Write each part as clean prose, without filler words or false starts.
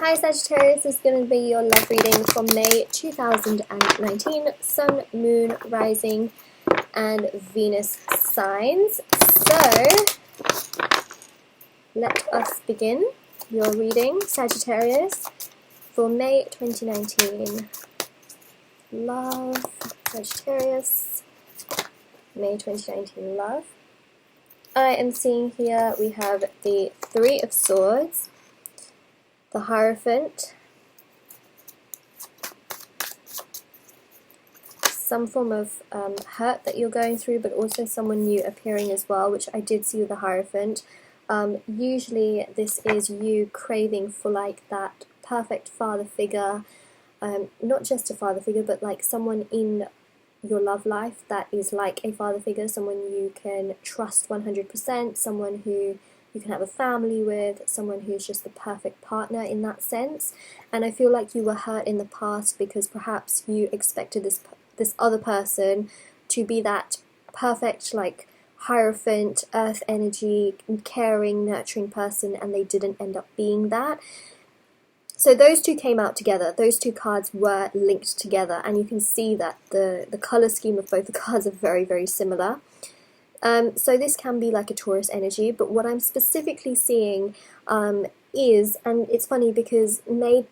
Hi Sagittarius, this is going to be your love reading for May 2019, Sun, Moon, Rising, and Venus signs. So, let us begin your reading, Sagittarius, for May 2019. Love, Sagittarius, May 2019 love. I am seeing here we have the Three of Swords, the Hierophant, some form of hurt that you're going through, but also someone new appearing as well, which I did see with the Hierophant. Usually this is you craving for like that perfect father figure, not just a father figure, but like someone in your love life that is like a father figure, someone you can trust 100%, someone who you can have a family with, someone who's just the perfect partner in that sense. And I feel like you were hurt in the past because perhaps you expected this other person to be that perfect, like, Hierophant, earth energy, caring, nurturing person, and they didn't end up being that. So those two came out together, those two cards were linked together, and you can see that the colour scheme of both the cards are very, very similar. So this can be like a Taurus energy, but what I'm specifically seeing is, and it's funny because May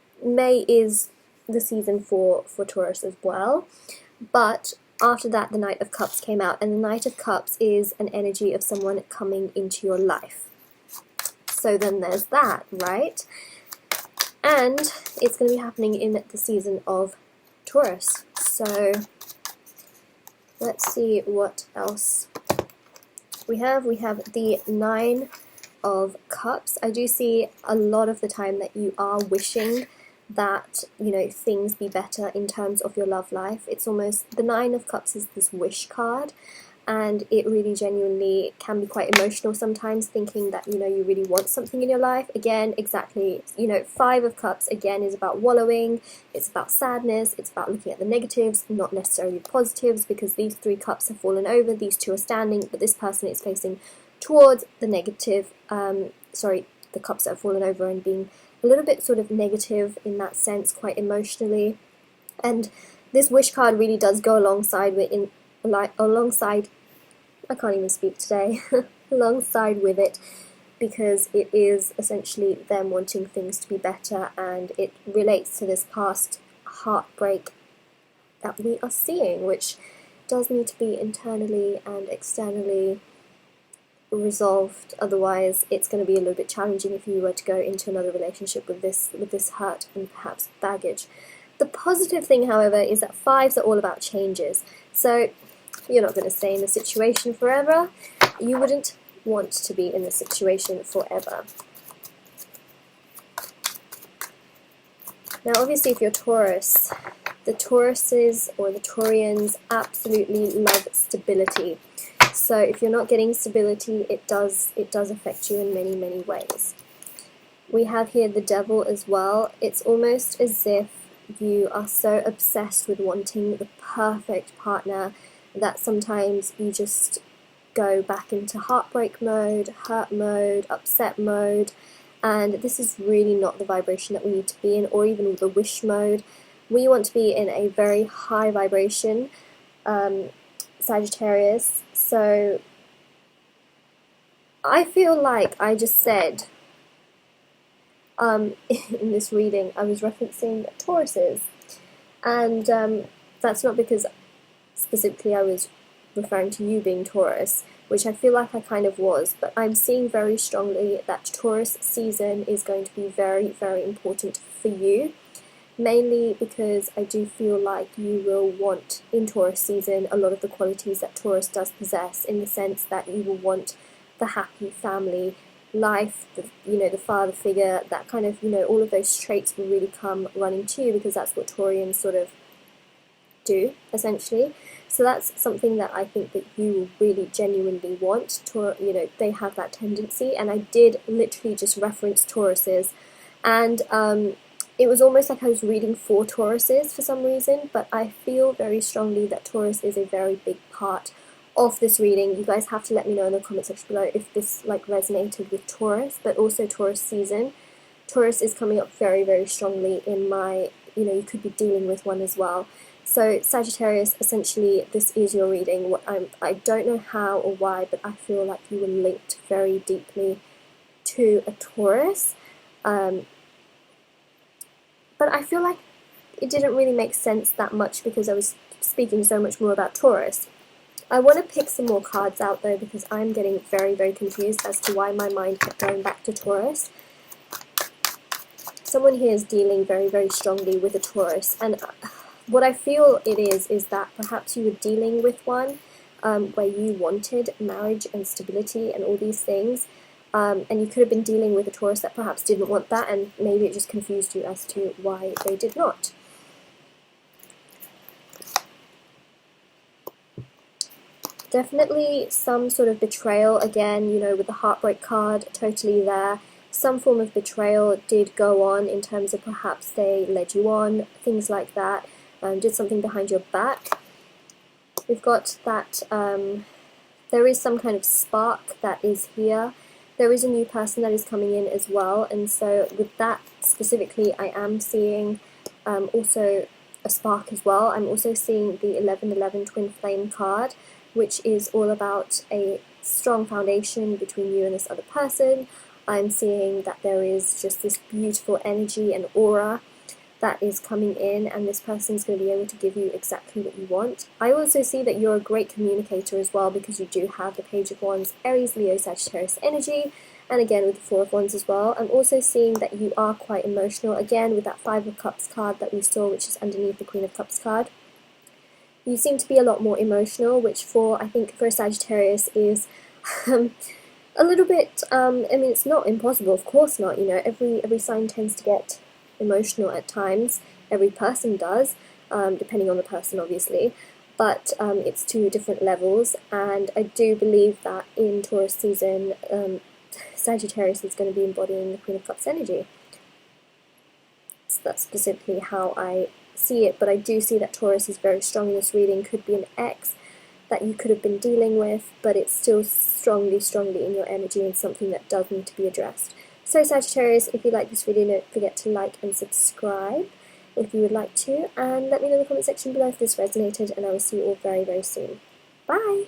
is the season for Taurus as well, but after that the Knight of Cups came out, and the Knight of Cups is an energy of someone coming into your life. So then there's that, right? And it's going to be happening in the season of Taurus. So let's see what else we have the Nine of Cups. I do see a lot of the time that you are wishing that, you know, things be better in terms of your love life. It's almost, the Nine of Cups is this wish card, and it really genuinely can be quite emotional sometimes, thinking that, you know, you really want something in your life. Again, exactly, you know, Five of Cups again is about wallowing, it's about sadness, it's about looking at the negatives, not necessarily the positives, because these three cups have fallen over, these two are standing, but this person is facing towards the negative, the cups that have fallen over, and being a little bit sort of negative in that sense, quite emotionally. And this wish card really does go alongside with I can't even speak today, alongside with it, because it is essentially them wanting things to be better, and it relates to this past heartbreak that we are seeing, which does need to be internally and externally resolved. Otherwise it's going to be a little bit challenging if you were to go into another relationship with this hurt and perhaps baggage. The positive thing, however, is that fives are all about changes. So you're not going to stay in the situation forever. You wouldn't want to be in the situation forever. Now obviously if you're Taurus, the Tauruses or the Taurians absolutely love stability. So if you're not getting stability, it does affect you in many, many ways. We have here the Devil as well. It's almost as if you are so obsessed with wanting the perfect partner that sometimes you just go back into heartbreak mode, hurt mode, upset mode, and this is really not the vibration that we need to be in, or even the wish mode. We want to be in a very high vibration, Sagittarius. So I feel like I just said in this reading I was referencing Tauruses, and that's not because specifically I was referring to you being Taurus, which I feel like I kind of was, but I'm seeing very strongly that Taurus season is going to be very, very important for you, mainly because I do feel like you will want in Taurus season a lot of the qualities that Taurus does possess, in the sense that you will want the happy family life, the father figure, that kind of, all of those traits will really come running to you, because that's what Taurians sort of do, essentially. So that's something that I think that you will really genuinely want. They have that tendency, and I did literally just reference Tauruses, and it was almost like I was reading for Tauruses for some reason, but I feel very strongly that Taurus is a very big part of this reading. You guys have to let me know in the comment section below if this like resonated with Taurus, but also Taurus season. Taurus is coming up very, very strongly in my, you could be dealing with one as well. So Sagittarius, essentially, this is your reading. I don't know how or why, but I feel like you were linked very deeply to a Taurus. But I feel like it didn't really make sense that much because I was speaking so much more about Taurus. I want to pick some more cards out though, because I'm getting very, very confused as to why my mind kept going back to Taurus. Someone here is dealing very, very strongly with a Taurus, and what I feel it is that perhaps you were dealing with one where you wanted marriage and stability and all these things, and you could have been dealing with a Taurus that perhaps didn't want that, and maybe it just confused you as to why they did not. Definitely some sort of betrayal, again, with the heartbreak card totally there. Some form of betrayal did go on in terms of perhaps they led you on, things like that, did something behind your back. We've got that there is some kind of spark that is here. There is a new person that is coming in as well, and so with that specifically, I am seeing also a spark as well. I'm also seeing the 1111 Twin Flame card, which is all about a strong foundation between you and this other person. I'm seeing that there is just this beautiful energy and aura that is coming in, and this person's going to be able to give you exactly what you want. I also see that you're a great communicator as well, because you do have the Page of Wands, Aries, Leo, Sagittarius energy, and again with the Four of Wands as well. I'm also seeing that you are quite emotional, again with that Five of Cups card that we saw, which is underneath the Queen of Cups card. You seem to be a lot more emotional, which I think for a Sagittarius is a little bit, I mean, it's not impossible, of course not, every sign tends to get emotional at times, every person does, depending on the person obviously, but it's to different levels, and I do believe that in Taurus season, Sagittarius is going to be embodying the Queen of Cups energy. So that's specifically how I see it, but I do see that Taurus is very strong in this reading. Could be an ex that you could have been dealing with, but it's still strongly in your energy and something that does need to be addressed. So Sagittarius, if you like this video, don't forget to like and subscribe if you would like to, and let me know in the comment section below if this resonated, and I will see you all very, very soon. Bye!